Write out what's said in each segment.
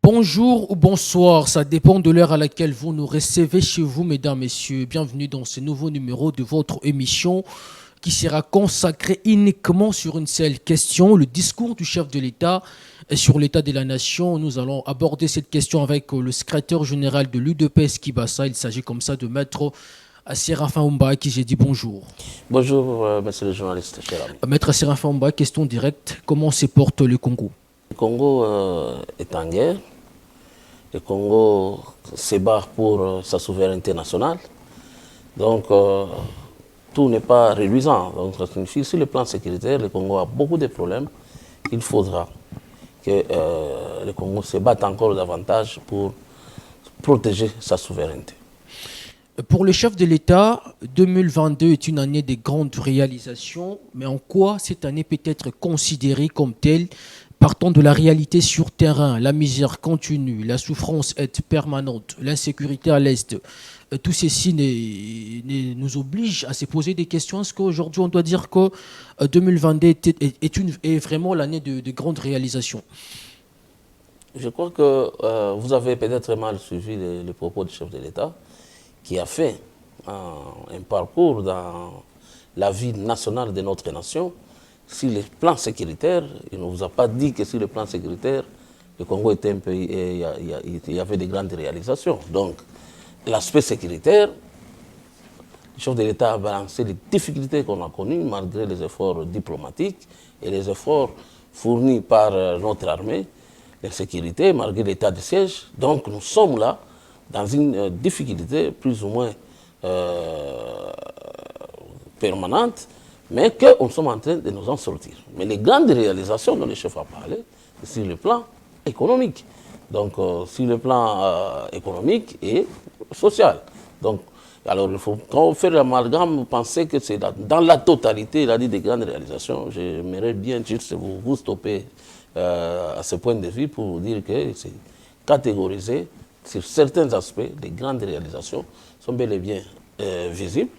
Bonjour ou bonsoir, ça dépend de l'heure à laquelle vous nous recevez chez vous, mesdames, messieurs. Bienvenue dans ce nouveau numéro de votre émission qui sera consacrée uniquement sur une seule question, le discours du chef de l'État sur l'état de la nation. Nous allons aborder cette question avec le secrétaire général de l'UDPS Kibassa. Il s'agit comme ça de Maître Séraphin Oumba, à qui j'ai dit bonjour. Bonjour, monsieur le journaliste, cher ami. Maître Séraphin Oumba, question directe, comment se porte le Congo? Le Congo est en guerre. Le Congo se bat pour sa souveraineté nationale. Donc, tout n'est pas réduisant. Donc, ça signifie, sur le plan sécuritaire, le Congo a beaucoup de problèmes. Il faudra que le Congo se batte encore davantage pour protéger sa souveraineté. Pour le chef de l'État, 2022 est une année de grandes réalisations, mais en quoi cette année peut être considérée comme telle, partant de la réalité sur terrain? La misère continue, la souffrance est permanente, l'insécurité à l'Est. Tout ceci nous oblige à se poser des questions. Est-ce qu'aujourd'hui on doit dire que 2022 est vraiment l'année de grandes réalisations? Je crois que vous avez peut-être mal suivi les propos du chef de l'État, qui a fait un parcours dans la vie nationale de notre nation. Sur le plan sécuritaire, il ne vous a pas dit que sur le plan sécuritaire, le Congo était un pays et il y avait de grandes réalisations. Donc, l'aspect sécuritaire, le chef de l'État a balancé les difficultés qu'on a connues malgré les efforts diplomatiques et les efforts fournis par notre armée, la sécurité, malgré l'état de siège. Donc, nous sommes là dans une difficulté plus ou moins permanente, mais que nous sommes en train de nous en sortir. Mais les grandes réalisations dont le chef a parlé, c'est sur le plan économique. Donc, sur le plan économique et social. Donc, alors, il faut, quand on fait l'amalgame, penser que c'est dans la totalité, il a dit des grandes réalisations. J'aimerais bien juste vous stopper à ce point de vue pour vous dire que c'est catégorisé sur certains aspects, les grandes réalisations sont bel et bien visibles.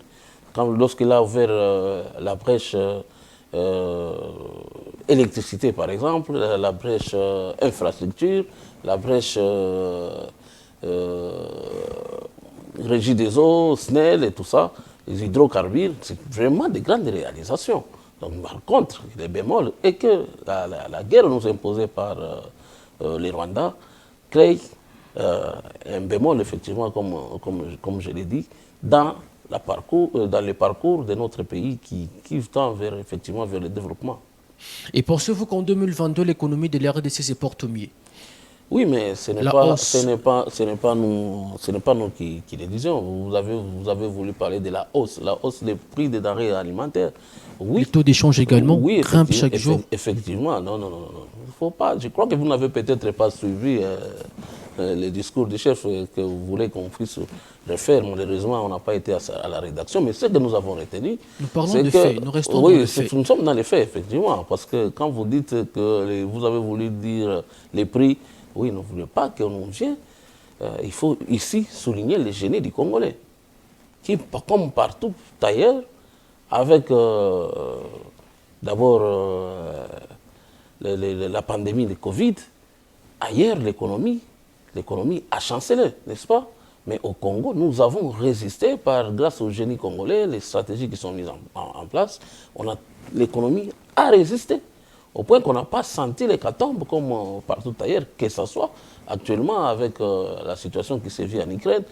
Lorsqu'il a ouvert la brèche électricité, par exemple, la brèche infrastructure, la brèche régie des eaux, SNEL et tout ça, les hydrocarbures, c'est vraiment des grandes réalisations. Donc, par contre, les bémols, et que la guerre nous imposée par les Rwandais crée un bémol, effectivement, comme je l'ai dit, dans le parcours de notre pays qui tend effectivement vers le développement. Et pensez-vous qu'en 2022, l'économie de la RDC se porte mieux? Oui, mais ce n'est pas nous qui le disons. Vous avez voulu parler de la hausse des prix des denrées alimentaires. Oui. Le taux d'échange également grimpe chaque jour. Effectivement, non. Il faut pas. Je crois que vous n'avez peut-être pas suivi le discours du chef que vous voulez qu'on puisse refaire. Malheureusement, on n'a pas été à la rédaction, mais ce que nous avons retenu... Nous parlons des faits, nous restons dans les faits. Nous sommes dans les faits, effectivement, parce que quand vous dites que vous avez voulu dire les prix, oui, ne voulez pas qu'on vienne. Il faut ici souligner le génie du Congolais, qui, comme partout ailleurs, avec d'abord la pandémie de Covid, ailleurs l'économie a chancelé, n'est-ce pas? Mais au Congo, nous avons résisté grâce au génie congolais, les stratégies qui sont mises en place. L'économie a résisté, au point qu'on n'a pas senti l'hécatombe comme partout ailleurs, que ce soit actuellement avec la situation qui se vit en Ukraine.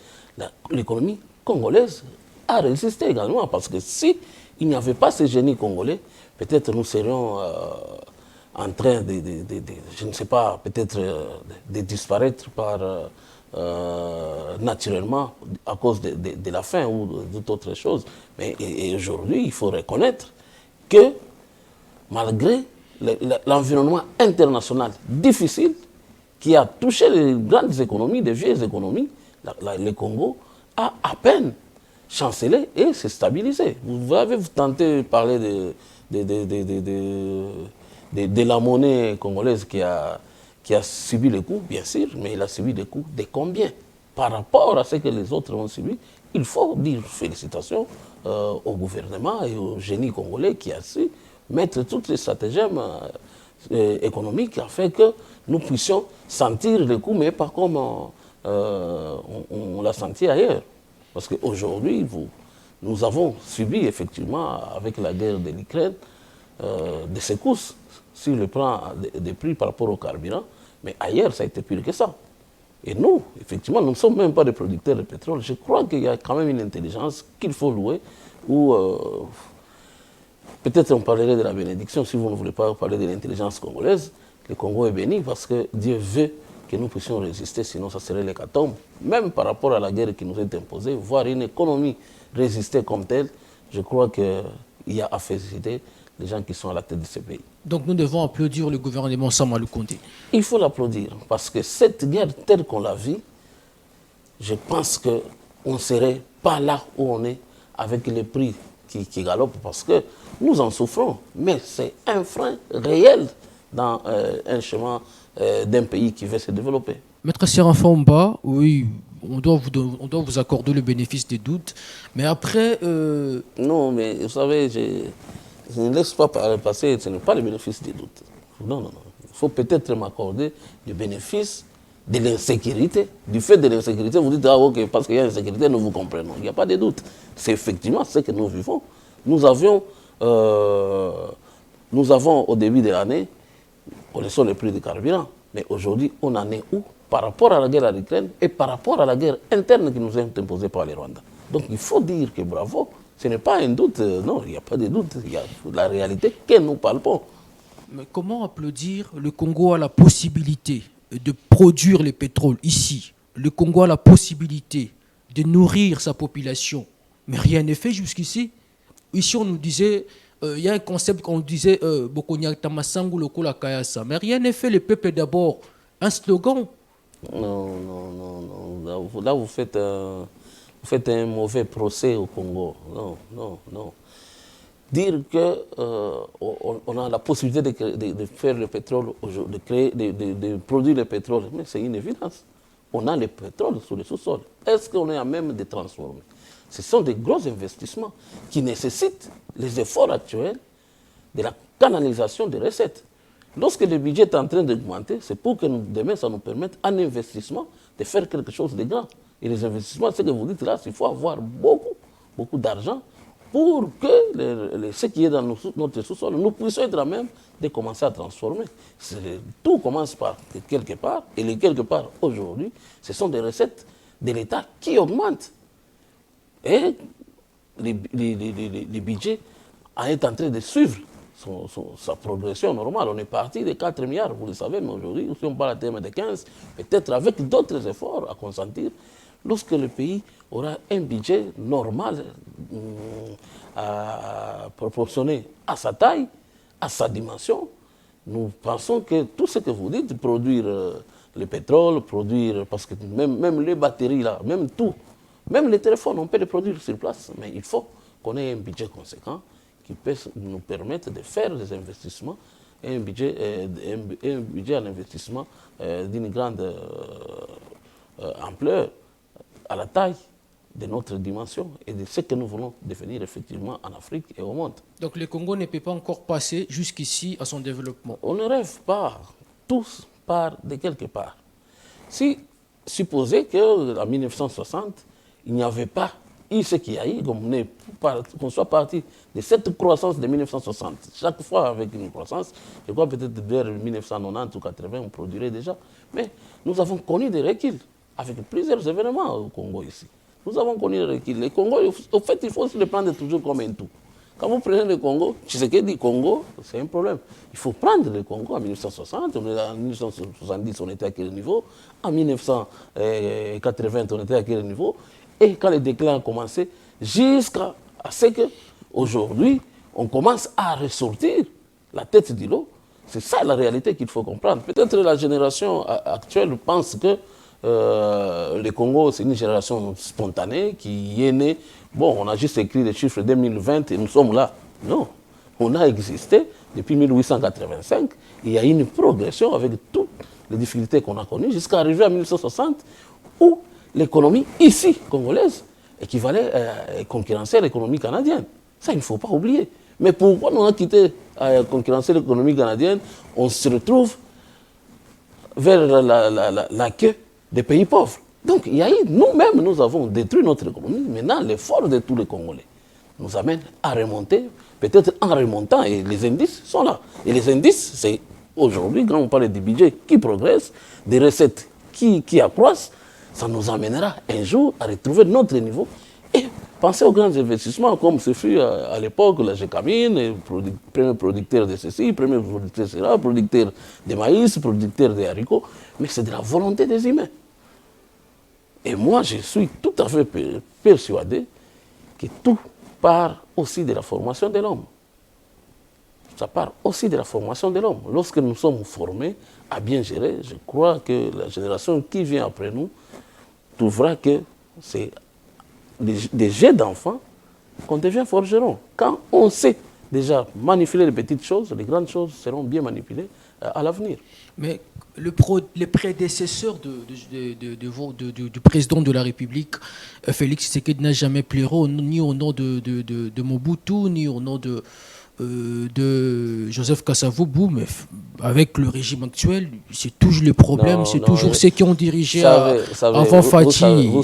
L'économie congolaise a résisté également, parce que si il n'y avait pas ce génie congolais, peut-être nous serions en train je ne sais pas, peut-être de disparaître naturellement à cause de la faim ou d'autres choses. Mais aujourd'hui, il faut reconnaître que malgré l'environnement international difficile qui a touché les grandes économies, les vieilles économies, le Congo a à peine chancelé et s'est stabilisé. Vous avez tenté de parler de la monnaie congolaise qui a subi le coup, bien sûr, mais il a subi des coups de combien? Par rapport à ce que les autres ont subi, il faut dire félicitations au gouvernement et au génie congolais qui a su mettre toutes les stratagèmes économique a fait que nous puissions sentir le coup, mais pas comme on l'a senti ailleurs. Parce qu'aujourd'hui, nous avons subi effectivement, avec la guerre de l'Ukraine, des secousses sur le plan des prix par rapport au carburant, mais ailleurs, ça a été pire que ça. Et nous, effectivement, nous ne sommes même pas des producteurs de pétrole. Je crois qu'il y a quand même une intelligence qu'il faut louer, ou peut-être on parlerait de la bénédiction, si vous ne voulez pas parler de l'intelligence congolaise. Le Congo est béni parce que Dieu veut que nous puissions résister, sinon ça serait l'hécatombe. Même par rapport à la guerre qui nous est imposée, voir une économie résister comme telle, je crois qu'il y a à féliciter les gens qui sont à la tête de ce pays. Donc nous devons applaudir le gouvernement Sama Lukonde. Il faut l'applaudir, parce que cette guerre telle qu'on la vit, je pense qu'on ne serait pas là où on est avec les prix qui galopent, parce que nous en souffrons, mais c'est un frein réel dans un chemin d'un pays qui veut se développer. Maître Serafomba, oui, on doit vous accorder le bénéfice des doutes, mais après... Non, mais vous savez, je ne laisse pas passer, ce n'est pas le bénéfice des doutes. Non, non, non. Il faut peut-être m'accorder le bénéfice de l'insécurité. Du fait de l'insécurité, vous dites, ah ok, parce qu'il y a l'insécurité, nous vous comprenons. Il n'y a pas de doute. C'est effectivement ce que nous vivons. Nous avons au début de l'année, connaissons les prix du carburant. Mais aujourd'hui, on en est où par rapport à la guerre à l'Ukraine et par rapport à la guerre interne qui nous est imposée par les Rwandais. Donc il faut dire que bravo, ce n'est pas un doute, non, il n'y a pas de doute, il y a la réalité que nous parlons. Mais comment applaudir le Congo a la possibilité de produire le pétrole ici? Le Congo a la possibilité de nourrir sa population, mais rien n'est fait jusqu'ici. Ici, on nous disait, il y a un concept qu'on disait, Bokonyak Tamasangu Lokola Kayasa, mais rien n'est fait, le peuple d'abord. Un slogan. Non, non, non, non. Là, vous faites un mauvais procès au Congo. Non, non, non. Dire qu'on a la possibilité de faire le pétrole, de produire le pétrole, mais c'est une évidence. On a le pétrole sous le sous-sol. Est-ce qu'on est à même de transformer? Ce sont des gros investissements qui nécessitent les efforts actuels de la canalisation des recettes. Lorsque le budget est en train d'augmenter, c'est pour que demain, ça nous permette, en investissement, de faire quelque chose de grand. Et les investissements, c'est que vous dites là, il faut avoir beaucoup d'argent pour que ce qui est dans notre sous-sol, nous puissions être à même de commencer à transformer. Tout commence par quelque part, et les quelque part aujourd'hui, ce sont des recettes de l'État qui augmentent. Et le budget est en train de suivre sa progression normale. On est parti de 4 milliards, vous le savez, mais aujourd'hui, si on parle à terme de 15, peut-être avec d'autres efforts à consentir, lorsque le pays aura un budget normal, proportionné à sa taille, à sa dimension, nous pensons que tout ce que vous dites, produire le pétrole, produire, parce que même les batteries, là, même tout, même les téléphones, on peut les produire sur place, mais il faut qu'on ait un budget conséquent qui peut nous permettre de faire des investissements, un budget en investissement d'une grande ampleur à la taille de notre dimension et de ce que nous voulons devenir effectivement en Afrique et au monde. Donc le Congo ne peut pas encore passer jusqu'ici à son développement. On ne rêve pas, tous partent de quelque part. Si supposez qu'en 1960, il n'y avait pas eu ce qu'il y a eu, qu'on soit parti de cette croissance de 1960. Chaque fois avec une croissance, je crois peut-être vers 1990 ou 80, on produirait déjà. Mais nous avons connu des reculs avec plusieurs événements au Congo ici. Nous avons connu des reculs. Le Congo, au fait, il faut se le prendre toujours comme un tout. Quand vous prenez le Congo, Tshisekedi dit Congo, c'est un problème. Il faut prendre le Congo en 1960, en 1970, on était à quel niveau? En 1980, on était à quel niveau? Et quand le déclin a commencé, jusqu'à ce qu'aujourd'hui, on commence à ressortir la tête du lot. C'est ça la réalité qu'il faut comprendre. Peut-être la génération actuelle pense que le Congo, c'est une génération spontanée qui est née. Bon, on a juste écrit les chiffres 2020 et nous sommes là. Non, on a existé depuis 1885. Il y a une progression avec toutes les difficultés qu'on a connues jusqu'à arriver à 1960 où l'économie ici, congolaise, équivalait concurrencer l'économie canadienne. Ça, il ne faut pas oublier. Mais pourquoi on a quitté la concurrence économique canadienne? On se retrouve vers la queue des pays pauvres. Donc, il y a eu, nous-mêmes, nous avons détruit notre économie. Maintenant, l'effort de tous les Congolais nous amène à remonter, peut-être en remontant, et les indices sont là. Et les indices, c'est aujourd'hui, quand on parle du budget qui progresse, des recettes qui accroissent, ça nous amènera un jour à retrouver notre niveau et penser aux grands investissements, comme ce fut à l'époque la Gécamine, premier producteur de ceci, premier producteur de cela, producteur de maïs, producteur de haricots, mais c'est de la volonté des humains. Et moi, je suis tout à fait persuadé que tout part aussi de la formation de l'homme. Ça part aussi de la formation de l'homme. Lorsque nous sommes formés à bien gérer, je crois que la génération qui vient après nous trouvera que c'est des jets d'enfants qu'on devient forgeron. Quand on sait déjà manipuler les petites choses, les grandes choses seront bien manipulées à l'avenir. Mais les prédécesseurs du président de la République, Félix Tshisekedi, n'a jamais pleuré ni au nom de Mobutu, ni au nom de Joseph Kasavubu, mais avec le régime actuel, c'est toujours les problèmes, c'est toujours ceux qui ont dirigé avant Fati. Vous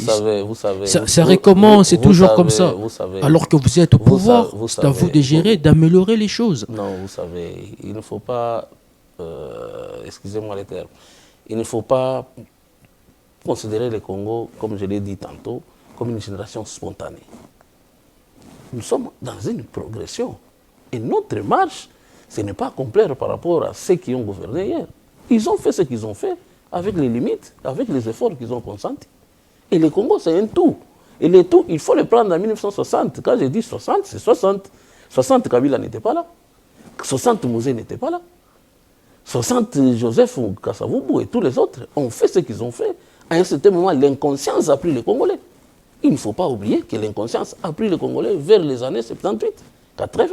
savez. Ça recommence, c'est toujours comme ça. Alors que vous êtes au pouvoir, c'est à vous de gérer, d'améliorer les choses. Non, vous savez, il ne faut pas, excusez-moi les termes, il ne faut pas considérer le Congo, comme je l'ai dit tantôt, comme une génération spontanée. Nous sommes dans une progression. Et notre marche, ce n'est pas complet par rapport à ceux qui ont gouverné hier. Ils ont fait ce qu'ils ont fait, avec les limites, avec les efforts qu'ils ont consentis. Et le Congo, c'est un tout. Et le tout, il faut le prendre en 1960. Quand je dis 60, c'est 60. 60, Kabila n'était pas là. 60, Mouzé n'était pas là. 60, Joseph Kasavubu et tous les autres ont fait ce qu'ils ont fait. À un certain moment, l'inconscience a pris les Congolais. Il ne faut pas oublier que l'inconscience a pris les Congolais vers les années 78, 80.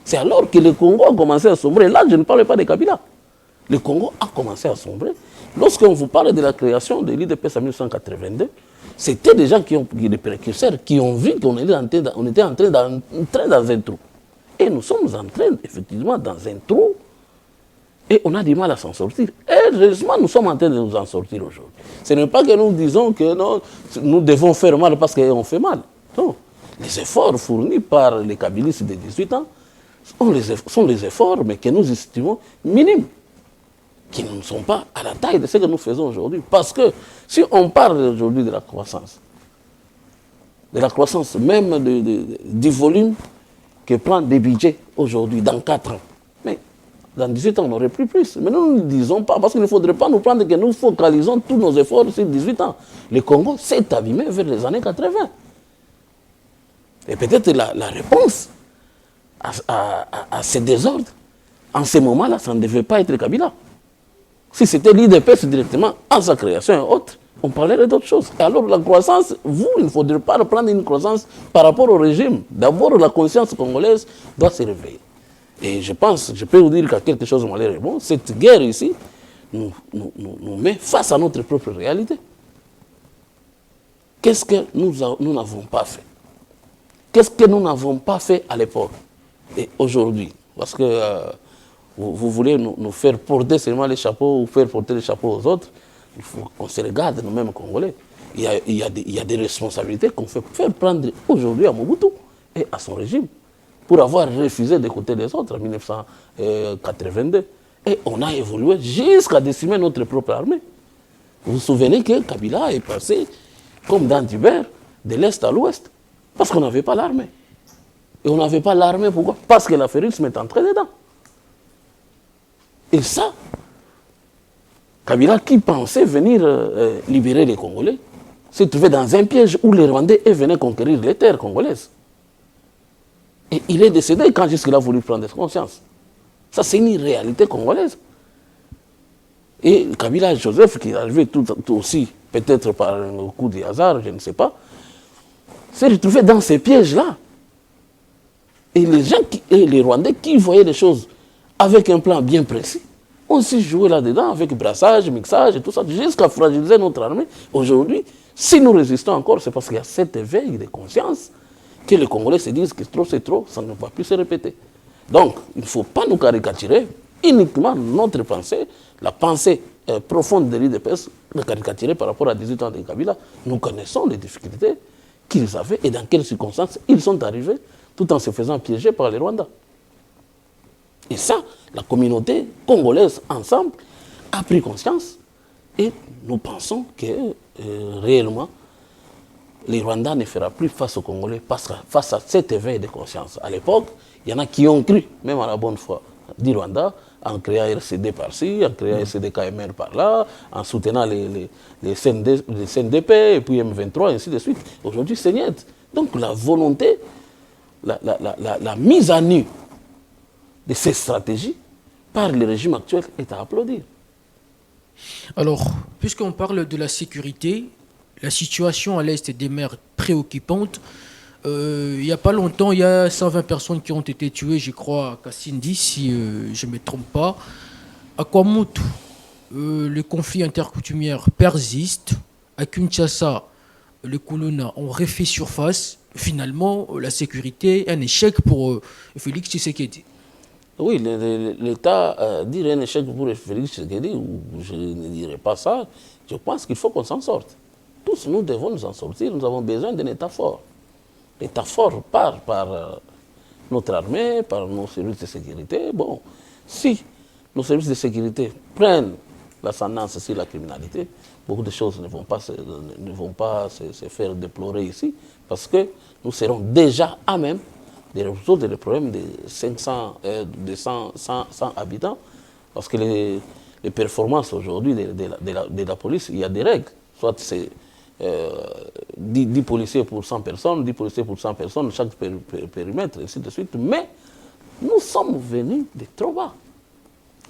C'est alors que le Congo a commencé à sombrer. Là, je ne parle pas de Kabila. Le Congo a commencé à sombrer. Lorsqu'on vous parle de la création de l'IDPS en 1982, c'était des gens des précurseurs, qui ont vu qu'on était en train d'entrer dans un trou. Et nous sommes entrés effectivement dans un trou et on a du mal à s'en sortir. Et heureusement, nous sommes en train de nous en sortir aujourd'hui. Ce n'est pas que nous disons que non, nous devons faire mal parce qu'on fait mal. Non. Les efforts fournis par les kabylistes de 18 ans sont les efforts, mais que nous estimons minimes, qui ne sont pas à la taille de ce que nous faisons aujourd'hui. Parce que si on parle aujourd'hui de la croissance même du volume que prend des budgets aujourd'hui, dans 4 ans, mais dans 18 ans, on n'aurait plus. Mais nous ne disons pas, parce qu'il ne faudrait pas nous prendre que nous focalisons tous nos efforts sur 18 ans. Le Congo s'est abîmé vers les années 80. Et peut-être la réponse à ces désordres, en ce moment-là, ça ne devait pas être Kabila. Si c'était l'IDPS directement, en sa création et autres, on parlerait d'autres choses. Et alors la croissance, il ne faudrait pas reprendre une croissance par rapport au régime. D'abord, la conscience congolaise doit se réveiller. Et je peux vous dire qu'il y a quelque chose de malheureusement. Cette guerre ici nous met face à notre propre réalité. Qu'est-ce que nous n'avons pas fait? Qu'est-ce que nous n'avons pas fait à l'époque et aujourd'hui? Parce que vous voulez nous faire porter seulement les chapeaux ou faire porter les chapeaux aux autres. Il faut qu'on se regarde nous-mêmes Congolais. Il y a des responsabilités qu'on fait faire prendre aujourd'hui à Mobutu et à son régime pour avoir refusé d'écouter les autres en 1982. Et on a évolué jusqu'à décimer notre propre armée. Vous vous souvenez que Kabila est passé, comme dans Tibère, de l'Est à l'Ouest, parce qu'on n'avait pas l'armée. Et on n'avait pas l'armée, pourquoi? Parce que l'affairisme est entré dedans. Et ça, Kabila, qui pensait venir libérer les Congolais, s'est trouvé dans un piège où les Rwandais venaient conquérir les terres congolaises. Et il est décédé quand jusqu'il a voulu prendre conscience. Ça, c'est une réalité congolaise. Et Kabila Joseph, qui est arrivé tout aussi, peut-être par un coup de hasard, je ne sais pas, s'est retrouvé dans ces pièges-là. Et les Rwandais qui voyaient les choses avec un plan bien précis, ont aussi joué là-dedans avec brassage, mixage et tout ça, jusqu'à fragiliser notre armée. Aujourd'hui, si nous résistons encore, c'est parce qu'il y a cet éveil de conscience que les Congolais se disent que trop c'est trop, ça ne va plus se répéter. Donc, il ne faut pas nous caricaturer uniquement notre pensée, la pensée profonde de l'IDPS, le caricaturer par rapport à 18 ans de Kabila. Nous connaissons les difficultés qu'ils avaient et dans quelles circonstances ils sont arrivés, tout en se faisant piéger par les Rwandais. Et ça, la communauté congolaise ensemble a pris conscience et nous pensons que réellement, les Rwandais ne feront plus face aux Congolais face à cet éveil de conscience. À l'époque, il y en a qui ont cru, même à la bonne foi, du Rwanda, en créant RCD par-ci, en créant RCD KMR par-là, en soutenant les CNDP, et puis M23, et ainsi de suite. Aujourd'hui, c'est net. Donc la volonté, la mise à nu de ces stratégies par le régime actuel est à applaudir. Alors, puisqu'on parle de la sécurité, la situation à l'est demeure préoccupante. Il n'y a pas longtemps, il y a 120 personnes qui ont été tuées, je crois, à Kassindi, si je ne me trompe pas. À Kwamutu, le conflit intercoutumier persiste. À Kinshasa, les Kuluna ont refait surface. Finalement, la sécurité est un échec pour Félix Tshisekedi. Oui, l'État dirait un échec pour Félix Tshisekedi, ou je ne dirais pas ça. Je pense qu'il faut qu'on s'en sorte. Tous, nous devons nous en sortir. Nous avons besoin d'un État fort. L'État fort part par notre armée, par nos services de sécurité. Bon, si nos services de sécurité prennent l'ascendance sur la criminalité, beaucoup de choses ne vont pas se faire déplorer ici, parce que nous serons déjà à même de résoudre le problème de 100 habitants, parce que les performances aujourd'hui de la police, il y a des règles. Soit c'est 10 policiers pour 100 personnes, 10 policiers pour 100 personnes, chaque périmètre, et ainsi de suite. Mais nous sommes venus de trop bas.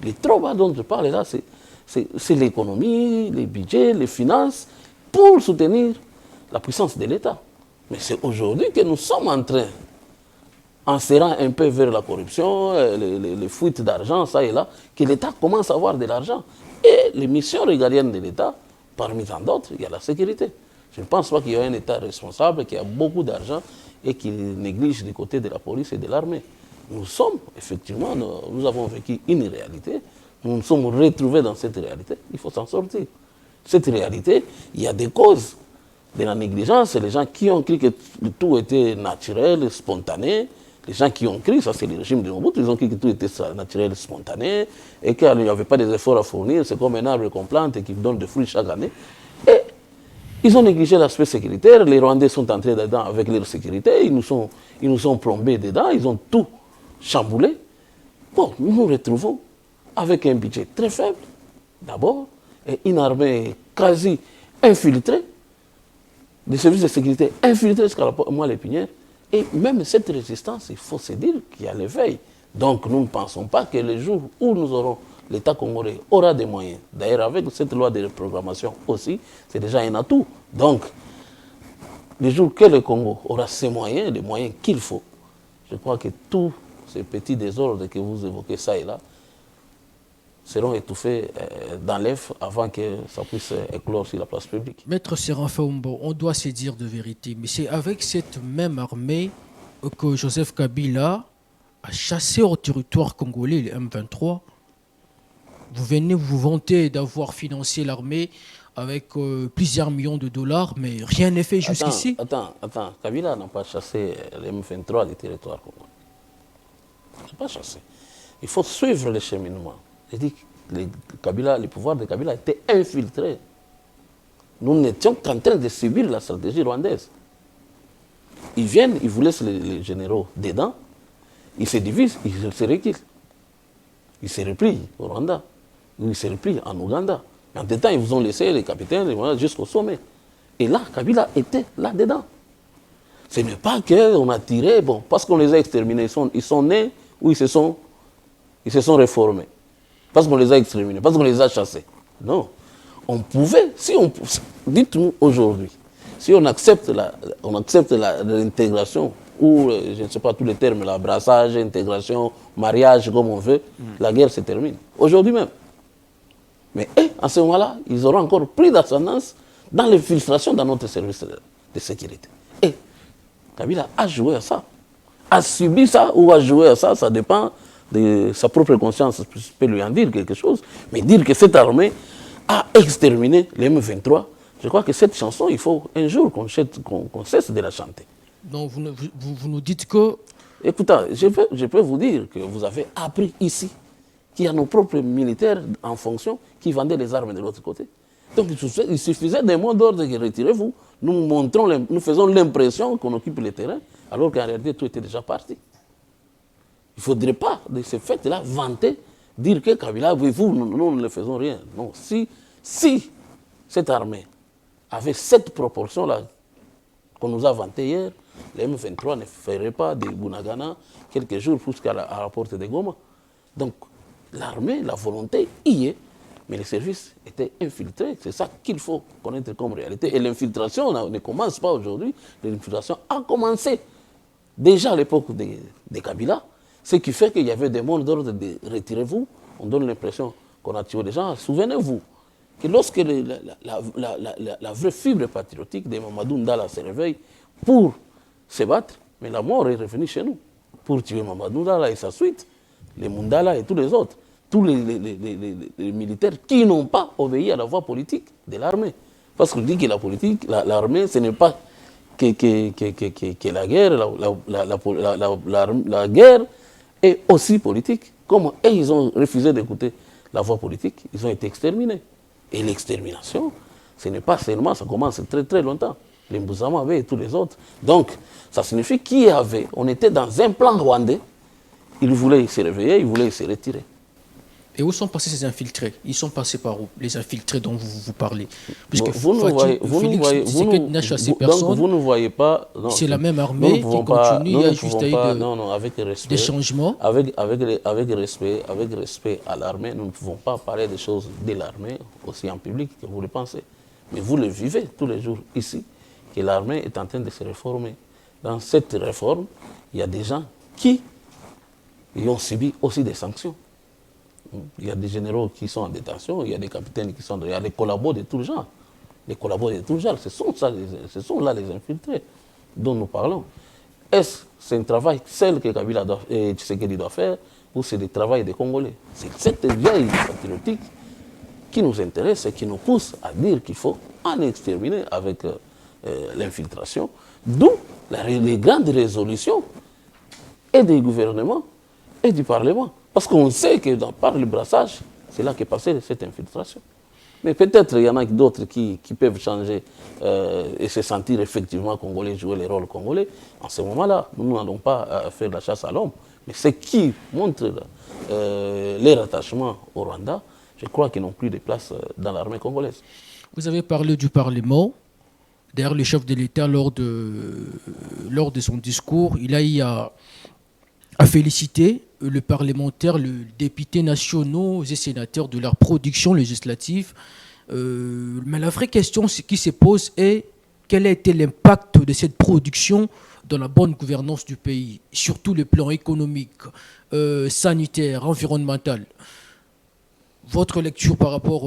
Les trop bas dont je parle là, c'est l'économie, les budgets, les finances, pour soutenir la puissance de l'État. Mais c'est aujourd'hui que nous sommes en train, en serrant un peu vers la corruption, les fuites d'argent, ça et là, que l'État commence à avoir de l'argent. Et les missions régaliennes de l'État, parmi tant d'autres, il y a la sécurité. Je ne pense pas qu'il y ait un État responsable qui a beaucoup d'argent et qui néglige du côté de la police et de l'armée. Nous sommes, effectivement, nous avons vécu une réalité, nous nous sommes retrouvés dans cette réalité, il faut s'en sortir. Cette réalité, il y a des causes de la négligence, les gens qui ont cru que tout était naturel, spontané, les gens qui ont cru, ça c'est le régime de Mobutu, ils ont cru que tout était naturel, spontané, et qu'il n'y avait pas des efforts à fournir, c'est comme un arbre qu'on plante et qui donne des fruits chaque année. Et ils ont négligé l'aspect sécuritaire, les Rwandais sont entrés dedans avec leur sécurité, ils nous ont plombés dedans, ils ont tout chamboulé. Bon, nous nous retrouvons avec un budget très faible, d'abord, et une armée quasi infiltrée, des services de sécurité infiltrés jusqu'à la moelle épinière. Et même cette résistance, il faut se dire qu'il y a l'éveil. Donc nous ne pensons pas que le jour où nous aurons, l'État congolais aura des moyens. D'ailleurs, avec cette loi de reprogrammation aussi, c'est déjà un atout. Donc, le jour que le Congo aura ces moyens, les moyens qu'il faut, je crois que tous ces petits désordres que vous évoquez, ça et là, seront étouffés dans l'œuf avant que ça puisse éclore sur la place publique. Maître Séraphin Ombo, on doit se dire de vérité, mais c'est avec cette même armée que Joseph Kabila a chassé au territoire congolais les M23. Vous venez vous vanter d'avoir financé l'armée avec plusieurs millions de dollars, mais rien n'est fait jusqu'ici. Attends, Kabila n'a pas chassé les M23 du territoire congolais. Il n'a pas chassé. Il faut suivre le cheminement. Je dis que le pouvoir de Kabila était infiltré. Nous n'étions qu'en train de subir la stratégie rwandaise. Ils viennent, ils vous laissent les généraux dedans, ils se divisent, ils se reculent. Ils se replient au Rwanda, ils se replient en Ouganda. En tout temps, ils vous ont laissé les capitaines jusqu'au sommet. Et là, Kabila était là-dedans. Ce n'est pas qu'on a tiré, bon, parce qu'on les a exterminés, ils sont nés ou ils se sont réformés. Parce qu'on les a exterminés, parce qu'on les a chassés. Non. On pouvait, dites-nous aujourd'hui, si on accepte l'intégration, ou je ne sais pas tous les termes, là, brassage, intégration, mariage, comme on veut, la guerre se termine. Aujourd'hui même. Mais en ce moment-là, ils auront encore pris d'ascendance dans l'infiltration dans notre service de sécurité. Et Kabila a joué à ça. A subi ça ou a joué à ça, ça dépend de sa propre conscience. Je peux lui en dire quelque chose. Mais dire que cette armée a exterminé les M23, je crois que cette chanson, il faut un jour qu'on cesse de la chanter. Donc vous nous dites que... Écoutez, je peux vous dire que vous avez appris ici qu'il y a nos propres militaires en fonction qui vendaient les armes de l'autre côté. Donc il suffisait d'un mot d'ordre que retirez-vous. Nous faisons l'impression qu'on occupe le terrain, alors qu'en réalité tout était déjà parti. Il ne faudrait pas, de ce fait-là, vanter, dire que Kabila, vous, nous ne le faisons rien. Non, si cette armée avait cette proportion-là qu'on nous a vantée hier, les M23 ne feraient pas de Bunagana quelques jours jusqu'à la porte de Goma. Donc l'armée, la volonté y est, mais les services étaient infiltrés. C'est ça qu'il faut connaître comme réalité. Et l'infiltration ne commence pas aujourd'hui. L'infiltration a commencé déjà à l'époque de Kabila, ce qui fait qu'il y avait des mots d'ordre de retirez-vous. On donne l'impression qu'on a tué des gens. Souvenez-vous que lorsque la vraie fibre patriotique de Mamadou Ndala se réveille pour se battre, mais la mort est revenue chez nous. Pour tuer Mamadou Ndala et sa suite, les Mundala et tous les autres, tous les militaires qui n'ont pas obéi à la voie politique de l'armée. Parce qu'on dit que la politique, l'armée, ce n'est pas que la guerre, la guerre est aussi politique. Comme ils ont refusé d'écouter la voie politique, ils ont été exterminés. Et l'extermination, ce n'est pas seulement, ça commence très très longtemps. Les Mbuzama et tous les autres. Donc, ça signifie on était dans un plan rwandais, ils voulaient se réveiller, ils voulaient se retirer. Et où sont passés ces infiltrés? Ils sont passés par où, les infiltrés dont vous parlez? Puisque vous ne voyez pas... C'est la même armée qui continue, il y a juste avec respect, des changements. Avec respect à l'armée, nous ne pouvons pas parler des choses de l'armée aussi en public que vous le pensez. Mais vous le vivez tous les jours ici, que l'armée est en train de se réformer. Dans cette réforme, il y a des gens qui ont subi aussi des sanctions. Il y a des généraux qui sont en détention, il y a des capitaines qui sont... Il y a des collabos de tout genre. Les collabos de tout genre, ce sont là les infiltrés dont nous parlons. Est-ce que c'est un travail seul que Kabila et Tshisekedi doit faire ou c'est le travail des Congolais? C'est cette vieille patriotique qui nous intéresse et qui nous pousse à dire qu'il faut en exterminer avec l'infiltration, d'où les grandes résolutions et des gouvernements et du Parlement. Parce qu'on sait que par le brassage, c'est là qu'est passée cette infiltration. Mais peut-être il y en a d'autres qui peuvent changer et se sentir effectivement congolais, jouer les rôles congolais. En ce moment-là, nous n'allons pas faire la chasse à l'homme. Mais ceux qui montrent leur attachement au Rwanda, je crois qu'ils n'ont plus de place dans l'armée congolaise. Vous avez parlé du Parlement. D'ailleurs, le chef de l'État, lors de son discours, il a eu à féliciter le parlementaire, les députés nationaux et sénateurs de leur production législative. Mais la vraie question qui se pose est quel a été l'impact de cette production dans la bonne gouvernance du pays, surtout le plan économique, sanitaire, environnemental. Votre lecture par rapport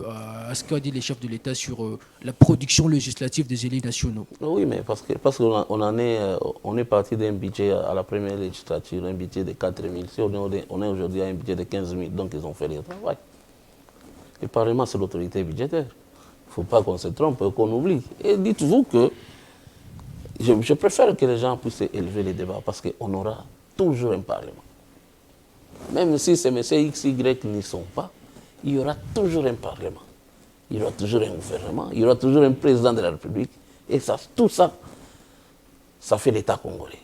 à ce qu'a dit les chefs de l'État sur la production législative des élus nationaux? Oui, mais parce qu'on est parti d'un budget à la première législature, un budget de 4 000. Si on est aujourd'hui à un budget de 15 000, donc ils ont fait le travail. Le Parlement, c'est l'autorité budgétaire. Il ne faut pas qu'on se trompe, qu'on oublie. Et dites-vous que je préfère que les gens puissent élever les débats parce qu'on aura toujours un Parlement. Même si ces messieurs X, Y n'y sont pas, il y aura toujours un Parlement. Il y aura toujours un gouvernement, il y aura toujours un président de la République. Et ça, tout ça, ça fait l'État congolais.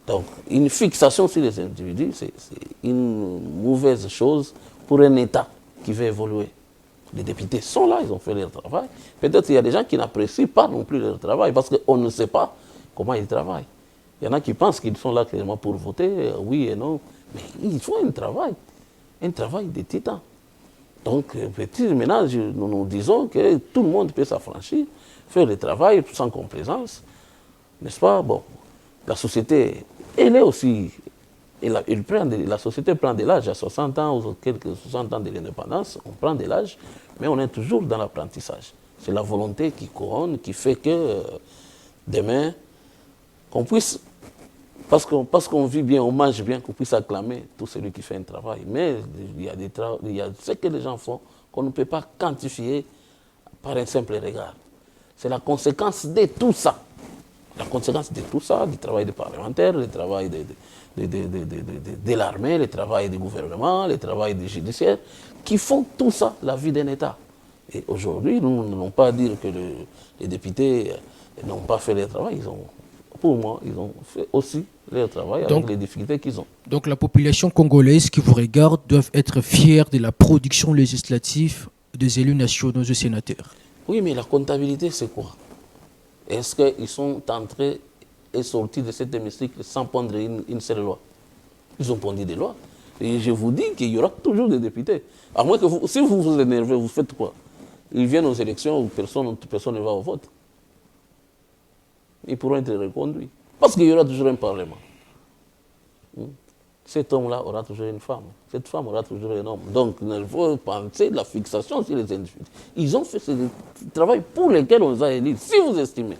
Donc, une fixation sur les individus, c'est une mauvaise chose pour un État qui veut évoluer. Les députés sont là, ils ont fait leur travail. Peut-être qu'il y a des gens qui n'apprécient pas non plus leur travail parce qu'on ne sait pas comment ils travaillent. Il y en a qui pensent qu'ils sont là clairement pour voter, oui et non. Mais ils font un travail de titan. Donc, maintenant, nous disons que tout le monde peut s'affranchir, faire le travail sans complaisance. N'est-ce pas? Bon, la société, elle est aussi... la société prend de l'âge à 60 ans ou quelques 60 ans de l'indépendance, on prend de l'âge, mais on est toujours dans l'apprentissage. C'est la volonté qui couronne, qui fait que demain, qu'on puisse, parce qu'on vit bien, on mange bien, qu'on puisse acclamer tout celui qui fait un travail. Mais il y a ce que les gens font qu'on ne peut pas quantifier par un simple regard. C'est la conséquence de tout ça. La conséquence de tout ça, du travail des parlementaires, le travail de l'armée, le travail du gouvernement, le travail du judiciaire, qui font tout ça, la vie d'un État. Et aujourd'hui, nous n'allons pas dire que les députés n'ont pas fait leur travail. Pour moi, ils ont fait aussi leur travail avec les difficultés qu'ils ont. Donc la population congolaise qui vous regarde doit être fière de la production législative des élus nationaux et sénateurs. Oui, mais la comptabilité, c'est quoi? Est-ce qu'ils sont entrés et sortis de cet hémicycle sans pondre une seule loi? Ils ont pondu des lois. Et je vous dis qu'il y aura toujours des députés. À moins que si vous vous énervez, vous faites quoi? Ils viennent aux élections où personne ne va au vote. Ils pourront être reconduits. Parce qu'il y aura toujours un parlement. Cet homme-là aura toujours une femme. Cette femme aura toujours un homme. Donc, il faut penser de la fixation sur les individus. Ils ont fait ce travail pour lequel on les a élus. Si vous estimez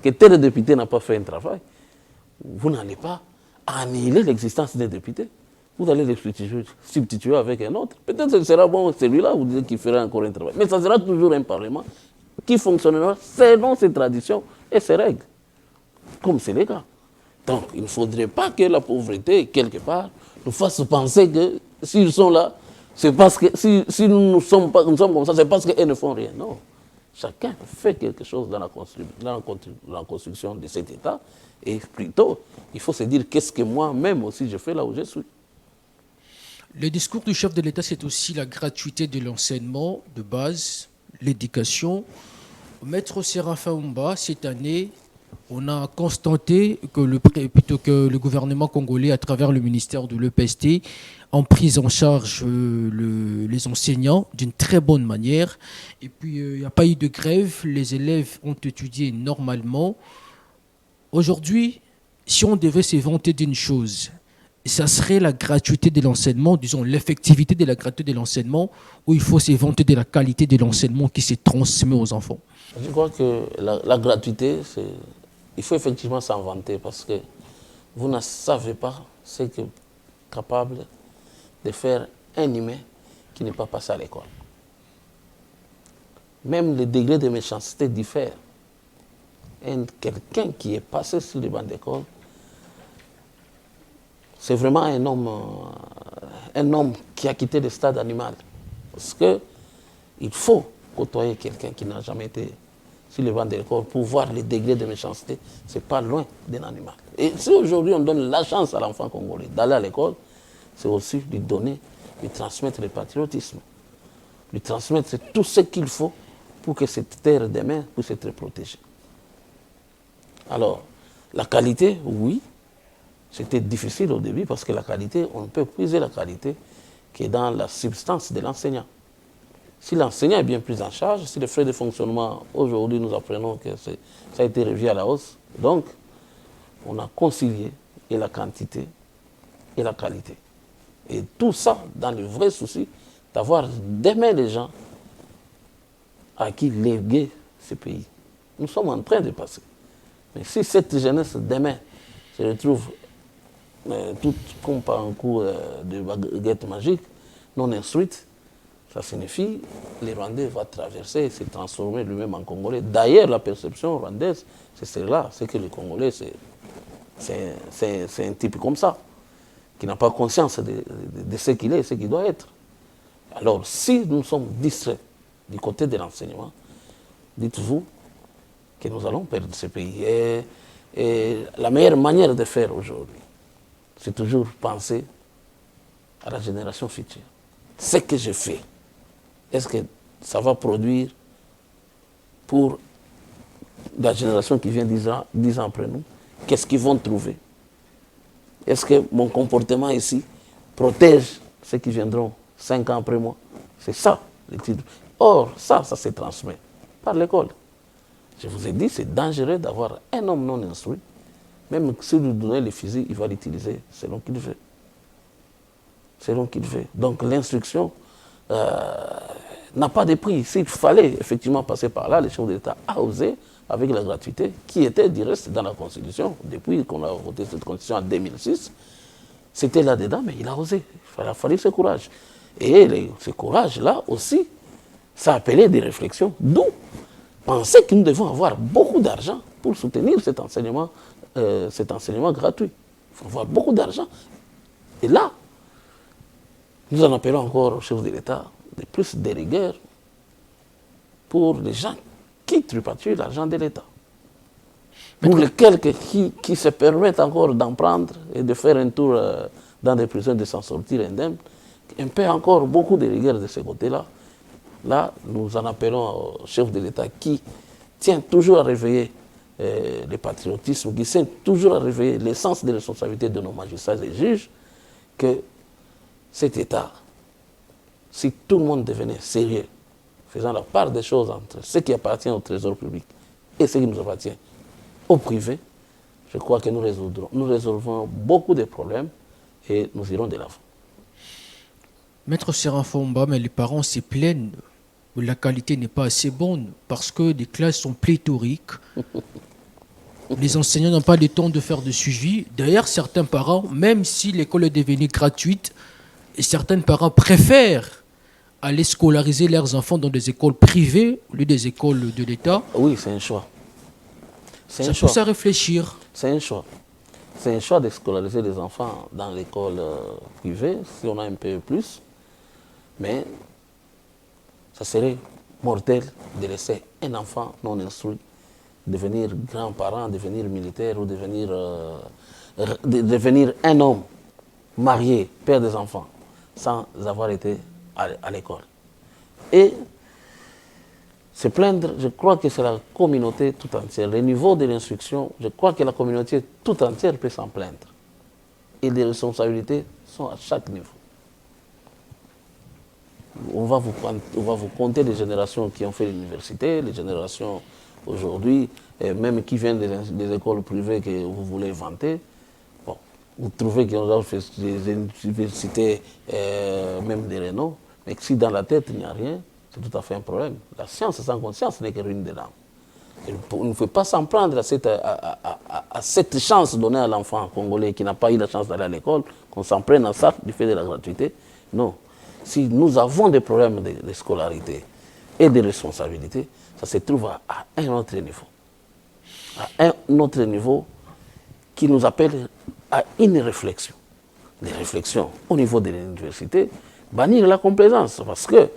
que tel député n'a pas fait un travail, vous n'allez pas annihiler l'existence des députés. Vous allez les substituer avec un autre. Peut-être que ce sera bon celui-là, vous dites qu'il fera encore un travail. Mais ça sera toujours un parlement qui fonctionnera selon ses traditions et ses règles. Comme c'est le cas. Donc, il ne faudrait pas que la pauvreté, quelque part, nous fasse penser que s'ils sont là, c'est parce que si nous sommes comme ça, c'est parce qu'ils ne font rien. Non. Chacun fait quelque chose dans la construction de cet État. Et plutôt, il faut se dire qu'est-ce que moi-même aussi je fais là où je suis. Le discours du chef de l'État, c'est aussi la gratuité de l'enseignement de base, l'éducation. Maître Séraphin Oumba, cette année, on a constaté que le gouvernement congolais, à travers le ministère de l'EPST, a pris en charge les enseignants d'une très bonne manière. Et puis, il n'y a pas eu de grève. Les élèves ont étudié normalement. Aujourd'hui, si on devait se vanter d'une chose, ça serait la gratuité de l'enseignement, disons l'effectivité de la gratuité de l'enseignement, où il faut se vanter de la qualité de l'enseignement qui se transmet aux enfants. Je crois que la gratuité, il faut effectivement s'en vanter parce que vous ne savez pas ce qu'est capable de faire un humain qui n'est pas passé à l'école. Même le degré de méchanceté diffère. Quelqu'un qui est passé sur les bancs d'école, c'est vraiment un homme qui a quitté le stade animal. Parce qu'il faut côtoyer quelqu'un qui n'a jamais été sur les bancs de l'école pour voir les degrés de méchanceté. Ce n'est pas loin d'un animal. Et si aujourd'hui on donne la chance à l'enfant congolais d'aller à l'école, c'est aussi lui transmettre le patriotisme, lui transmettre tout ce qu'il faut pour que cette terre demain puisse être protégée. Alors, la qualité, oui, c'était difficile au début parce que la qualité, on ne peut puiser la qualité qui est dans la substance de l'enseignant. Si l'enseignant est bien pris en charge, si les frais de fonctionnement, aujourd'hui nous apprenons que ça a été revu à la hausse, donc on a concilié et la quantité et la qualité. Et tout ça dans le vrai souci d'avoir d'aimer les gens à qui léguer ce pays. Nous sommes en train de passer. Mais si cette jeunesse demain se retrouve toute comme par un coup de baguette magique, non instruite, ça signifie que les Rwandais vont traverser et se transformer lui-même en Congolais. D'ailleurs, la perception rwandaise, c'est celle-là, c'est que le Congolais, c'est un type comme ça, qui n'a pas conscience de ce qu'il est et ce qu'il doit être. Alors, si nous sommes distraits du côté de l'enseignement, dites-vous que nous allons perdre ce pays. Et la meilleure manière de faire aujourd'hui, c'est toujours penser à la génération future. Ce que je fais, est-ce que ça va produire pour la génération qui vient 10 ans après nous? Qu'est-ce qu'ils vont trouver? Est-ce que mon comportement ici protège ceux qui viendront 5 ans après moi? C'est ça, le titre. Or, ça se transmet par l'école. Je vous ai dit, c'est dangereux d'avoir un homme non instruit. Même si vous lui donnez le fusil, il va l'utiliser selon qu'il veut. Selon qu'il veut. Donc l'instruction n'a pas de prix. S'il fallait effectivement passer par là, le chef de l'État a osé avec la gratuité, qui était du reste dans la Constitution, depuis qu'on a voté cette Constitution en 2006, c'était là-dedans, mais il a osé. Il a fallu ce courage. Et ce courage-là aussi, ça appelait des réflexions. D'où penser que nous devons avoir beaucoup d'argent pour soutenir cet enseignement gratuit. Il faut avoir beaucoup d'argent. Et là, nous en appelons encore au chef de l'État de plus de rigueur pour les gens qui tripatouillent l'argent de l'État. Pour les quelques qui se permettent encore d'en prendre et de faire un tour dans des prisons, de s'en sortir indemne, on paie encore beaucoup de rigueur de ce côté-là. Là, nous en appelons au chef de l'État qui tient toujours à réveiller le patriotisme, qui tient toujours à réveiller l'essence des responsabilités de nos magistrats et juges, que cet État, si tout le monde devenait sérieux, faisant la part des choses entre ce qui appartient au trésor public et ce qui nous appartient au privé, je crois que nous résolvons beaucoup de problèmes et nous irons de l'avant. Maître Séraphin Fomba, mais les parents se plaignent où la qualité n'est pas assez bonne parce que les classes sont pléthoriques. Les enseignants n'ont pas le temps de faire de suivi. D'ailleurs, certains parents, même si l'école est devenue gratuite, et certains parents préfèrent aller scolariser leurs enfants dans des écoles privées au lieu des écoles de l'État. Oui, c'est un choix. Ça pousse à réfléchir. C'est un choix. C'est un choix de scolariser les enfants dans l'école privée, si on a un peu plus. Mais ça serait mortel de laisser un enfant non instruit devenir grand-parent, devenir militaire ou devenir un homme marié, père des enfants, sans avoir été à l'école. Et se plaindre, je crois que c'est la communauté tout entière. Le niveau de l'instruction, je crois que la communauté tout entière peut s'en plaindre. Et les responsabilités sont à chaque niveau. On va vous compter les générations qui ont fait l'université, les générations aujourd'hui, même qui viennent des écoles privées que vous voulez vanter. Bon, vous trouvez qu'ils ont fait des universités, même des renom, mais si dans la tête il n'y a rien, c'est tout à fait un problème. La science sans conscience n'est que ruine de l'âme. Il ne faut pas s'en prendre à cette chance donnée à l'enfant congolais qui n'a pas eu la chance d'aller à l'école, qu'on s'en prenne à ça du fait de la gratuité. Non. Si nous avons des problèmes de scolarité et de responsabilité, ça se trouve à un autre niveau. À un autre niveau qui nous appelle à une réflexion. Des réflexions au niveau de l'université, bannir la complaisance. Parce que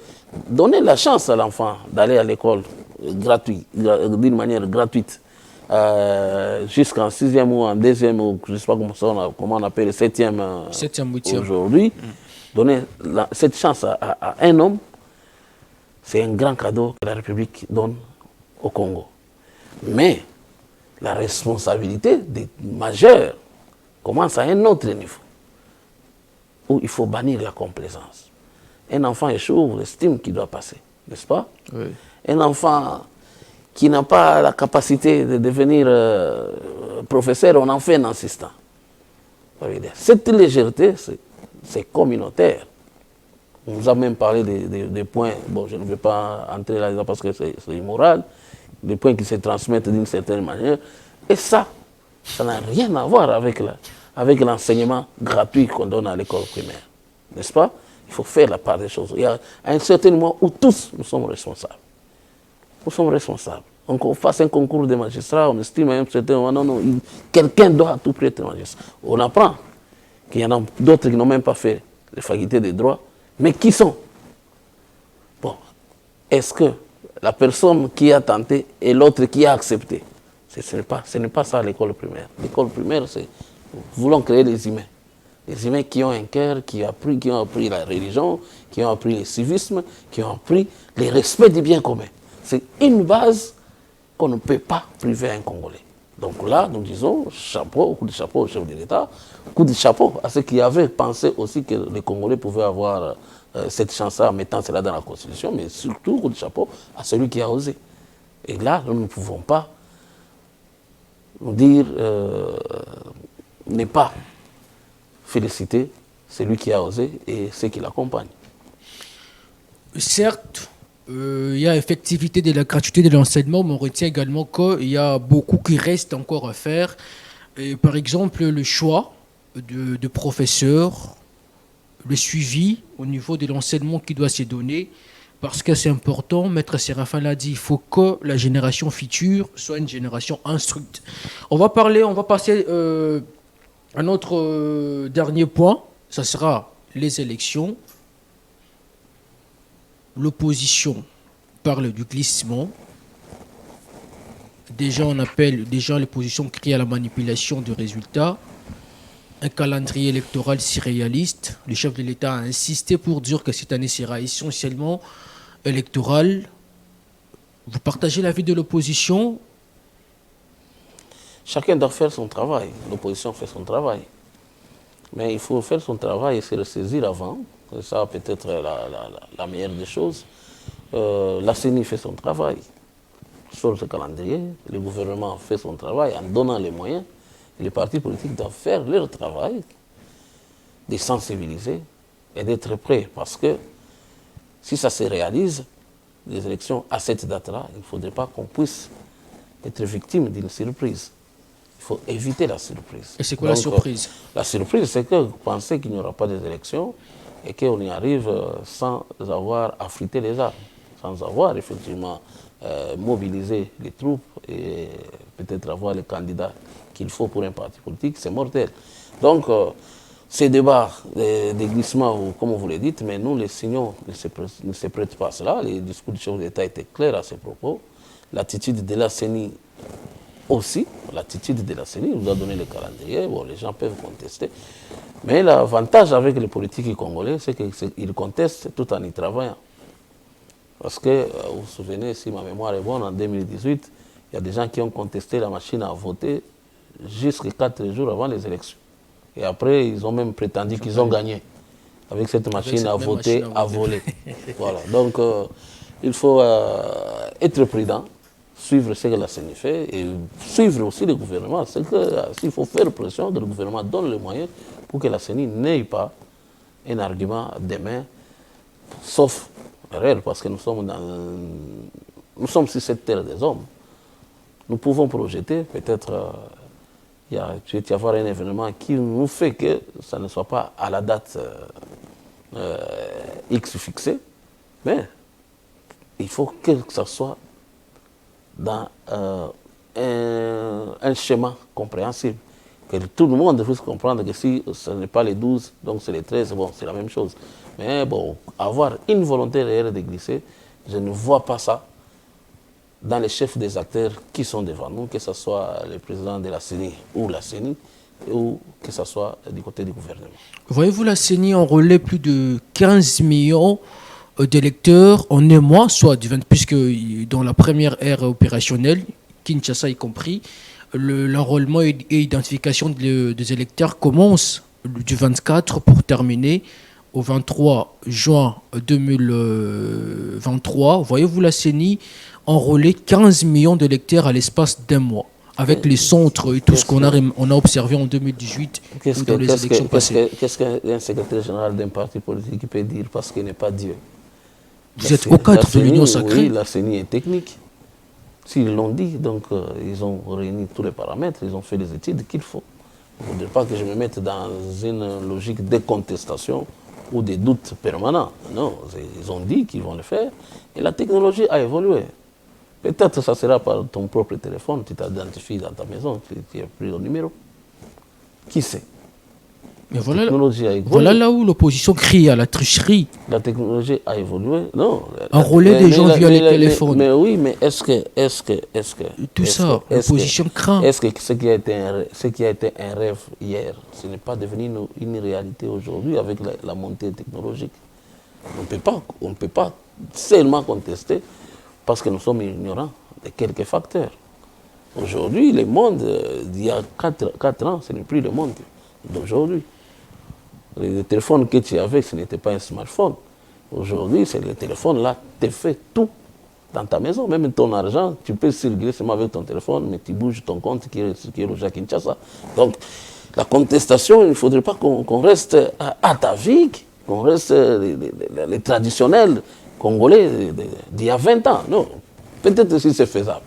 donner la chance à l'enfant d'aller à l'école d'une manière gratuite, jusqu'en 6e ou en 2e, ou je ne sais pas comment on appelle, 7e, 8e aujourd'hui, donner cette chance à un homme, c'est un grand cadeau que la République donne au Congo. Mais la responsabilité des majeurs commence à un autre niveau, où il faut bannir la complaisance. Un enfant échoue, on estime qu'il doit passer, n'est-ce pas? Oui. Un enfant qui n'a pas la capacité de devenir professeur, on en fait un assistant. Cette légèreté, c'est communautaire. On nous a même parlé des points, bon, je ne vais pas entrer là-dedans parce que c'est immoral, des points qui se transmettent d'une certaine manière. Et ça n'a rien à voir avec l'enseignement gratuit qu'on donne à l'école primaire. N'est-ce pas? Il faut faire la part des choses. Il y a un certain moment où tous nous sommes responsables. Nous sommes responsables. On fasse un concours de magistrats, on estime à un certain moment, non, quelqu'un doit à tout prix être magistrat. On apprend qu'il y en a d'autres qui n'ont même pas fait les facultés de droit, mais qui sont? Bon, est-ce que la personne qui a tenté et l'autre qui a accepté? Ce n'est pas ça l'école primaire. L'école primaire, c'est nous voulons créer les humains. Les humains qui ont un cœur, qui ont appris la religion, qui ont appris le civisme, qui ont appris le respect du bien commun. C'est une base qu'on ne peut pas priver à un Congolais. Donc là, nous disons chapeau, coup de chapeau au chef de l'État, coup de chapeau à ceux qui avaient pensé aussi que les Congolais pouvaient avoir cette chance-là en mettant cela dans la Constitution, mais surtout coup de chapeau à celui qui a osé. Et là, nous ne pouvons pas nous dire ne pas féliciter celui qui a osé et ceux qui l'accompagnent. Certes, Il y a effectivité de la gratuité de l'enseignement, mais on retient également qu'il y a beaucoup qui reste encore à faire. Et par exemple, le choix de professeurs, le suivi au niveau de l'enseignement qui doit se donner, parce que c'est important, Maître Séraphin l'a dit, il faut que la génération future soit une génération instruite. On va passer à notre dernier point, ça sera les élections. L'opposition parle du glissement. Déjà, l'opposition crie à la manipulation du résultat. Un calendrier électoral surréaliste. Le chef de l'État a insisté pour dire que cette année sera essentiellement électorale. Vous partagez l'avis de l'opposition? Chacun doit faire son travail. L'opposition fait son travail. Mais il faut faire son travail et se ressaisir avant. C'est ça peut-être la meilleure des choses. La CENI fait son travail sur ce calendrier. Le gouvernement fait son travail en donnant les moyens. Et les partis politiques doivent faire leur travail, de sensibiliser et d'être prêts. Parce que si ça se réalise, les élections à cette date-là, il ne faudrait pas qu'on puisse être victime d'une surprise. Il faut éviter la surprise. Et c'est quoi la surprise? La surprise, c'est que vous pensez qu'il n'y aura pas des élections et qu'on y arrive sans avoir affrité les armes, sans avoir effectivement mobilisé les troupes et peut-être avoir les candidats qu'il faut pour un parti politique, c'est mortel. Donc, ces débats des glissements, comme vous le dites, mais nous, les signaux ne se prêtent pas à cela. Les discours du chef de l'État étaient clairs à ce propos. L'attitude de la CENI aussi, l'attitude de la CENI nous a donné le calendrier. Bon, les gens peuvent contester. Mais l'avantage avec les politiques congolais, c'est qu'ils contestent tout en y travaillant. Parce que, vous vous souvenez, si ma mémoire est bonne, en 2018, il y a des gens qui ont contesté la machine à voter jusqu'à 4 jours avant les élections. Et après, ils ont même prétendu qu'ils ont gagné avec cette machine à voter à voler. Voilà. Donc, il faut être prudent, suivre ce que la CENI fait et suivre aussi le gouvernement. C'est qu'il faut faire pression, que le gouvernement donne les moyens pour que la CENI n'ait pas un argument demain, sauf erreur, parce que nous sommes sur cette terre des hommes. Nous pouvons projeter, peut-être, il peut y avoir un événement qui nous fait que ça ne soit pas à la date X fixée, mais il faut que ça soit dans un schéma compréhensible, que tout le monde puisse comprendre que si ce n'est pas les 12, donc c'est les 13, bon, c'est la même chose. Mais bon, avoir une volonté réelle de glisser, je ne vois pas ça dans les chefs des acteurs qui sont devant nous, que ce soit le président de la CENI ou la CENI, ou que ce soit du côté du gouvernement. Voyez-vous, la CENI enrôlait plus de 15 millions d'électeurs en un mois, soit puisque dans la première ère opérationnelle, Kinshasa y compris, l'enrôlement et l'identification des électeurs commence du 24 pour terminer au 23 juin 2023. Voyez-vous, la CENI enrôler 15 millions d'électeurs à l'espace d'un mois, avec les centres et tout ce qu'on a observé en 2018 ou dans les élections passées. Qu'est-ce qu'un secrétaire général d'un parti politique peut dire parce qu'il n'est pas Dieu? Vous êtes au cadre de l'Union sacrée. Oui, la CENI est technique. S'ils l'ont dit, donc ils ont réuni tous les paramètres, ils ont fait les études qu'il faut. Il ne faudrait pas que je me mette dans une logique de contestation ou des doutes permanents. Non, ils ont dit qu'ils vont le faire et la technologie a évolué. Peut-être que ça sera par ton propre téléphone, tu t'identifies dans ta maison, tu as pris le numéro. Qui sait? Mais voilà là où l'opposition crie à la tricherie. La technologie a évolué. Non. Enrôler des gens via les téléphones. Mais oui, mais est-ce que tout ça, l'opposition craint. Est-ce que ce qui a été un rêve hier, ce n'est pas devenu une réalité aujourd'hui avec la montée technologique? On ne peut pas seulement contester parce que nous sommes ignorants de quelques facteurs. Aujourd'hui, le monde d'il y a 4 ans, ce n'est plus le monde d'aujourd'hui. Le téléphone que tu avais, ce n'était pas un smartphone. Aujourd'hui, c'est le téléphone là, te fait tout dans ta maison. Même ton argent, tu peux circuler seulement avec ton téléphone, mais tu bouges ton compte qui est au Jacques Kinshasa. Donc, la contestation, il ne faudrait pas qu'on reste atavique, qu'on reste les traditionnels congolais d'il y a 20 ans. Non, peut-être si c'est faisable.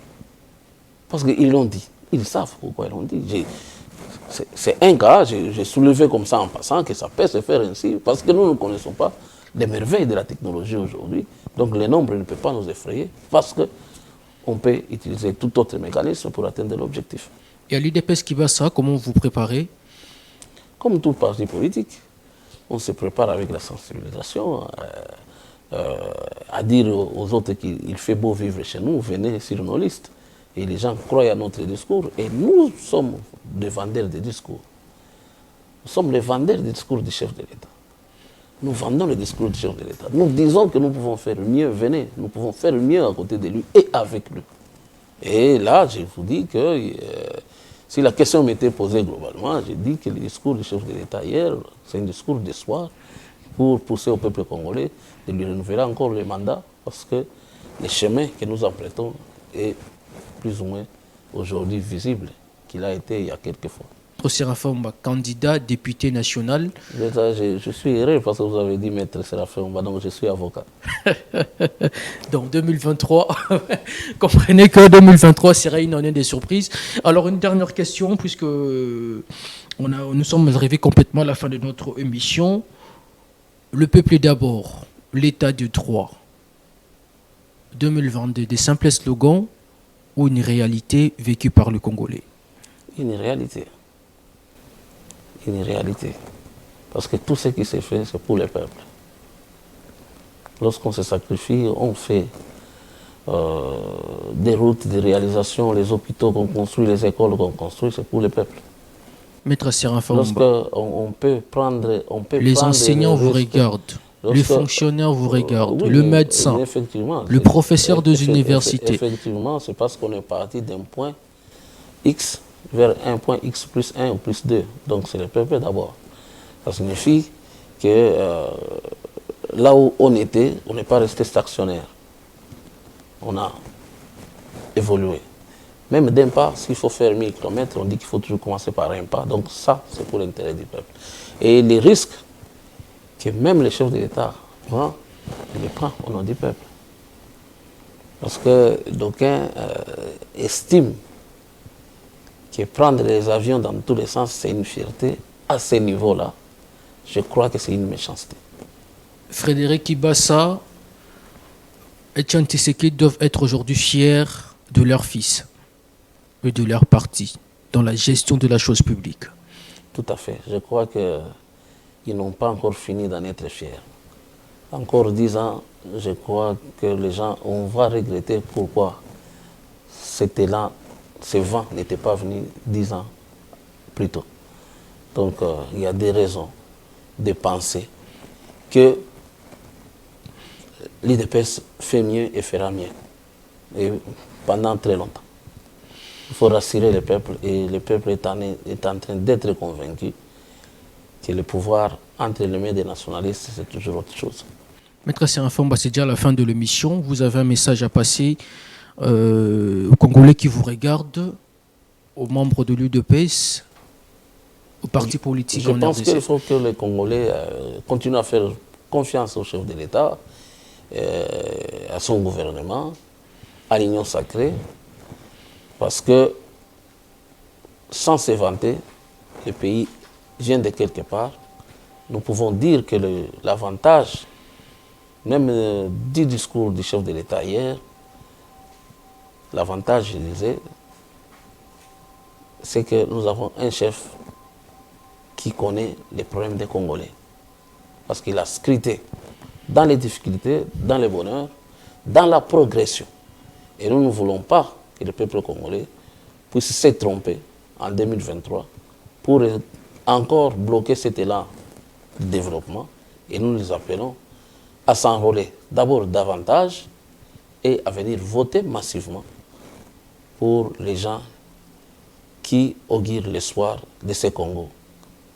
Parce qu'ils l'ont dit. Ils savent pourquoi ils l'ont dit. C'est un cas, j'ai soulevé comme ça en passant, que ça peut se faire ainsi, parce que nous ne connaissons pas les merveilles de la technologie aujourd'hui. Donc les nombres ne peuvent pas nous effrayer, parce qu'on peut utiliser tout autre mécanisme pour atteindre l'objectif. Et à l'UDPS Kibassa, comment vous préparez? Comme tout parti politique, on se prépare avec la sensibilisation, à dire aux autres qu'il fait beau vivre chez nous, venez sur nos listes. Et les gens croient à notre discours. Et nous sommes des vendeurs de discours. Nous sommes les vendeurs du discours du chef de l'État. Nous vendons le discours du chef de l'État. Nous disons que nous pouvons faire mieux, venez, nous pouvons faire mieux à côté de lui et avec lui. Et là, je vous dis que si la question m'était posée globalement, j'ai dit que le discours du chef de l'État hier, c'est un discours d'espoir pour pousser au peuple congolais de lui renouveler encore le mandat, parce que le chemin que nous empruntons est plus ou moins aujourd'hui visible qu'il a été il y a quelques fois. Séraphin Omba, candidat député national. Je suis heureux parce que vous avez dit maître Séraphin Omba, donc je suis avocat. Donc 2023, comprenez que 2023 sera une année des surprises. Alors une dernière question, puisque nous sommes arrivés complètement à la fin de notre émission. Le peuple d'abord, l'état de droit. 2022, des simples slogans ou une réalité vécue par le Congolais? Une réalité. Une réalité. Parce que tout ce qui s'est fait, c'est pour le peuple. Lorsqu'on se sacrifie, on fait des routes, des réalisations, les hôpitaux qu'on construit, les écoles qu'on construit, c'est pour le peuple. Maître Séraphin Omba, lorsqu'on peut prendre... les enseignants vous regardent. Les fonctionnaires vous regardent, oui, le médecin, le professeur des universités. Effectivement, c'est parce qu'on est parti d'un point X vers un point X plus 1 ou plus 2. Donc c'est le peuple d'abord. Ça signifie que là où on était, on n'est pas resté stationnaire. On a évolué. Même d'un pas, s'il faut faire 1000 km, on dit qu'il faut toujours commencer par un pas. Donc ça, c'est pour l'intérêt du peuple. Et les risques que même les chefs de l'État les prend au nom du peuple. Parce que d'aucuns estiment que prendre les avions dans tous les sens, c'est une fierté. À ce niveau-là, je crois que c'est une méchanceté. Frédéric Kibassa et Etienne Tshisekedi doivent être aujourd'hui fiers de leur fils et de leur parti dans la gestion de la chose publique. Tout à fait. Je crois qu'ils n'ont pas encore fini d'en être fiers. Encore 10 ans, je crois que les gens, on va regretter pourquoi c'était là, ce vent n'était pas venu 10 ans plus tôt. Donc il y a des raisons de penser que l'UDPS fait mieux et fera mieux. Et pendant très longtemps. Il faut rassurer le peuple et le peuple est en train d'être convaincu que le pouvoir entre les mains des nationalistes, c'est toujours autre chose. Maître Séraphin Omba, c'est déjà la fin de l'émission. Vous avez un message à passer aux Congolais qui vous regardent, aux membres de l'UDPS, aux partis politiques en RDC. Je pense qu'il faut que les Congolais continuent à faire confiance au chef de l'État, à son gouvernement, à l'Union sacrée, parce que sans se vanter, le pays vient de quelque part. Nous pouvons dire que l'avantage, même du discours du chef de l'État hier, l'avantage, je disais, c'est que nous avons un chef qui connaît les problèmes des Congolais. Parce qu'il a scruté dans les difficultés, dans le bonheur, dans la progression. Et nous ne voulons pas que le peuple congolais puisse se tromper en 2023 pour encore bloquer cet élan de développement. Et nous les appelons à s'enrôler d'abord davantage et à venir voter massivement pour les gens qui augurent l'espoir de ce Congo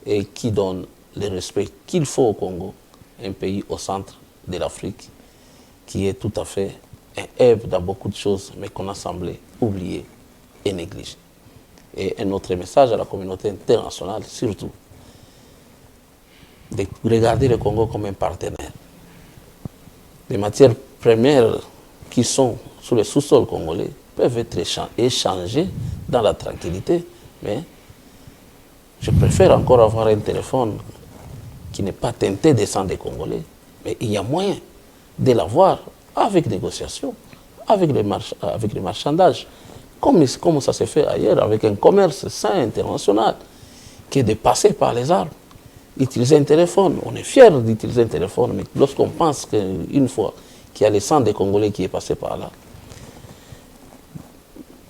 et qui donnent le respect qu'il faut au Congo, un pays au centre de l'Afrique qui est tout à fait un œuvre dans beaucoup de choses, mais qu'on a semblé oublier et négliger. Et un autre message à la communauté internationale, surtout, de regarder le Congo comme un partenaire. les matières premières qui sont sous le sous-sol congolais peuvent être échangées dans la tranquillité, mais je préfère encore avoir un téléphone qui n'est pas teinté de sang des Congolais, mais il y a moyen de l'avoir avec négociation, avec les marchandages, comme ça se fait ailleurs, avec un commerce sain international, qui est de passer par les armes, utiliser un téléphone. On est fiers d'utiliser un téléphone, mais lorsqu'on pense qu'une fois qu'il y a le sang des Congolais qui est passé par là,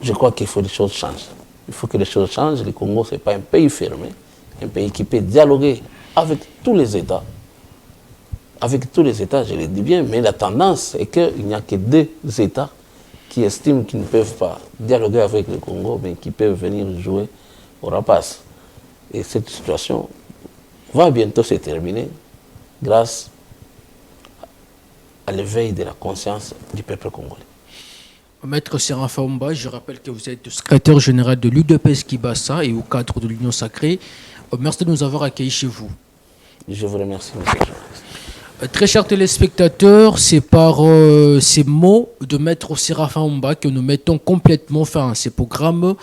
je crois qu'il faut que les choses changent. Il faut que les choses changent. Le Congo, ce n'est pas un pays fermé, un pays qui peut dialoguer avec tous les États. Avec tous les États, je le dis bien, mais la tendance est qu'il n'y a que 2 États qui estiment qu'ils ne peuvent pas dialoguer avec le Congo, mais qui peuvent venir jouer au rapace. Et cette situation va bientôt se terminer grâce à l'éveil de la conscience du peuple congolais. Maître Séraphin Oumba, je rappelle que vous êtes secrétaire général de l'UDPS Kibassa et au cadre de l'Union Sacrée. Merci de nous avoir accueillis chez vous. Je vous remercie, monsieur le journaliste. Très chers téléspectateurs, c'est par ces mots de Maître Séraphin Oumba que nous mettons complètement fin à ces programmes.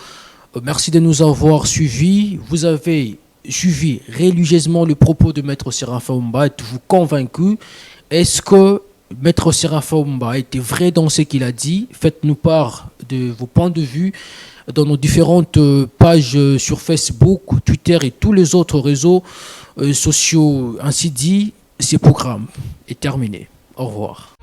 Merci de nous avoir suivis. Vous avez suivi religieusement le propos de Maître Séraphin Oumba. Êtes-vous convaincu? Est-ce que Maître Séraphin Oumba était vrai dans ce qu'il a dit? Faites-nous part de vos points de vue dans nos différentes pages sur Facebook, Twitter et tous les autres réseaux sociaux. Ainsi dit, ce programme est terminé. Au revoir.